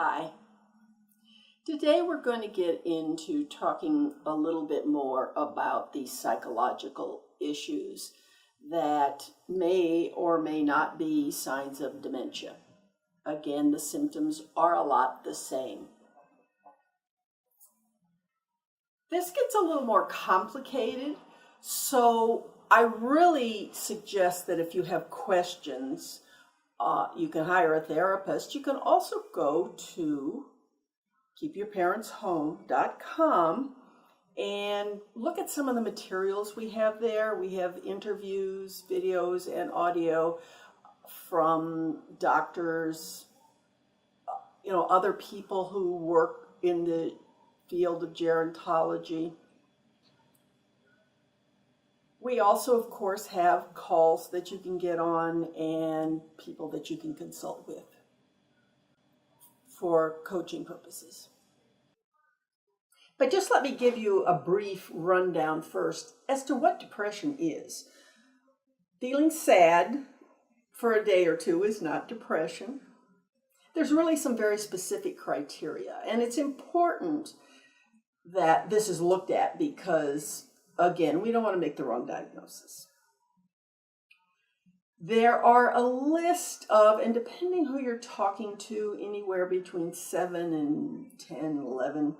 Hi. Today we're going to get into talking a little bit more about the psychological issues that may or may not be signs of dementia. Again, the symptoms are a lot the same. This gets a little more complicated, so I really suggest that if you have questions, you can hire a therapist. You can also go to keepyourparentshome.com and look at some of the materials we have there. We have interviews, videos, and audio from doctors, other people who work in the field of gerontology. We also, of course, have calls that you can get on and people that you can consult with for coaching purposes. But just let me give you a brief rundown first as to what depression is. Feeling sad for a day or two is not depression. There's really some very specific criteria, and it's important that this is looked at because, again, we don't want to make the wrong diagnosis. There are a list of, and depending who you're talking to, anywhere between 7 and 10, 11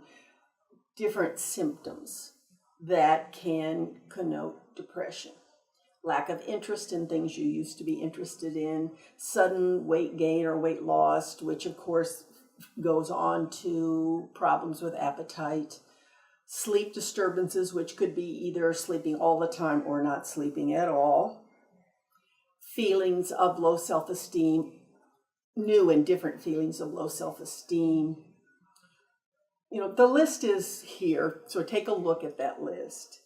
different symptoms that can connote depression. Lack of interest in things you used to be interested in, sudden weight gain or weight loss, which of course goes on to problems with appetite, sleep disturbances, which could be either sleeping all the time or not sleeping at all, feelings of low self-esteem, new and different feelings of low self-esteem. The list is here, so take a look at that list.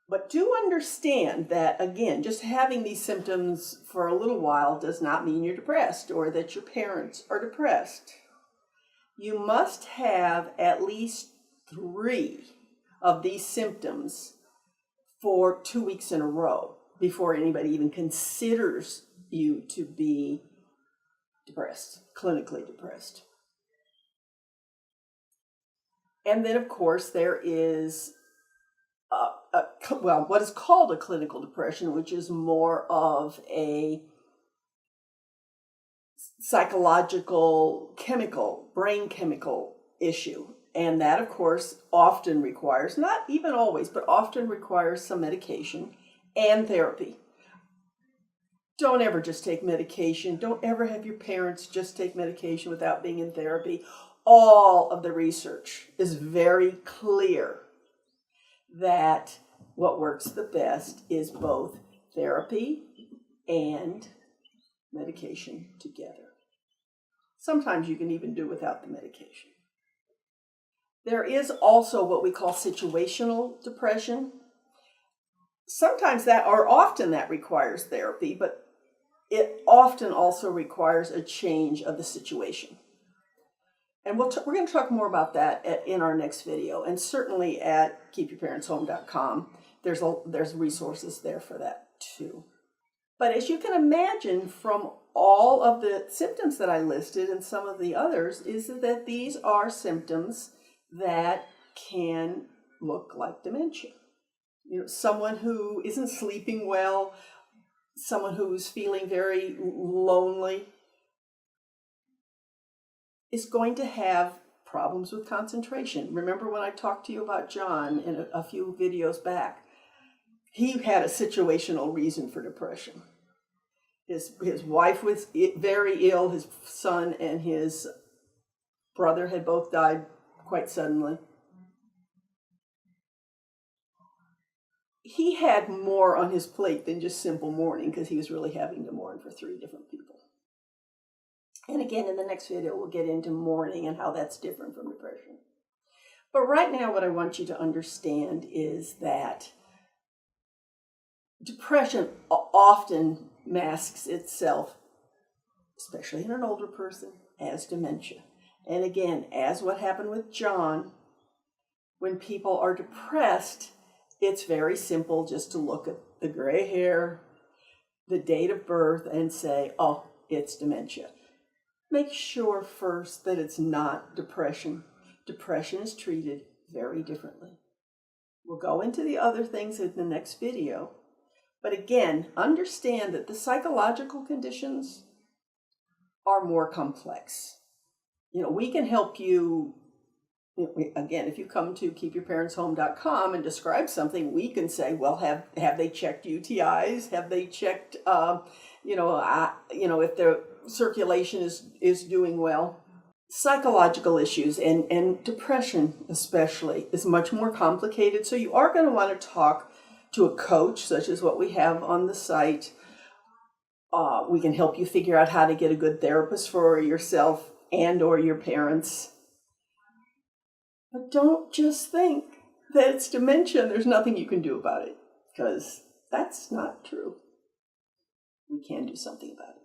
But do understand that, again, just having these symptoms for a little while does not mean you're depressed or that your parents are depressed. You must have at least 3 of these symptoms for 2 weeks in a row before anybody even considers you to be depressed, clinically depressed. And then, of course, there is what is called a clinical depression, which is more of a psychological, brain chemical issue. And that, of course, often requires, not even always, but often requires some medication and therapy. Don't ever just take medication. Don't ever have your parents just take medication without being in therapy. All of the research is very clear that what works the best is both therapy and medication together. Sometimes you can even do without the medication. There is also what we call situational depression. Sometimes often that requires therapy, but it often also requires a change of the situation. And we're going to talk more about that in our next video, and certainly at keepyourparentshome.com. There's resources there for that too. But as you can imagine from all of the symptoms that I listed and some of the others, is that these are symptoms that can look like dementia. Someone who isn't sleeping well, someone who's feeling very lonely, is going to have problems with concentration. Remember when I talked to you about John in a few videos back? He had a situational reason for depression. His wife was very ill. His son and his brother had both died quite suddenly. He had more on his plate than just simple mourning because he was really having to mourn for 3 different people. And again, in the next video, we'll get into mourning and how that's different from depression. But right now, what I want you to understand is that depression often masks itself, especially in an older person, as dementia. And again, as what happened with John, when people are depressed, it's very simple just to look at the gray hair, the date of birth, and say, oh, it's dementia. make sure first that it's not depression. Depression is treated very differently. We'll go into the other things in the next video. But again, understand that the psychological conditions are more complex. We can help you. Again, if you come to keepyourparentshome.com and describe something, we can say, well, have they checked UTIs? Have they checked, if their circulation is doing well? Psychological issues and depression especially is much more complicated. So you are going to want to talk to a coach, such as what we have on the site. We can help you figure out how to get a good therapist for yourself and or your parents. But don't just think that it's dementia and there's nothing you can do about it, because that's not true. We can do something about it.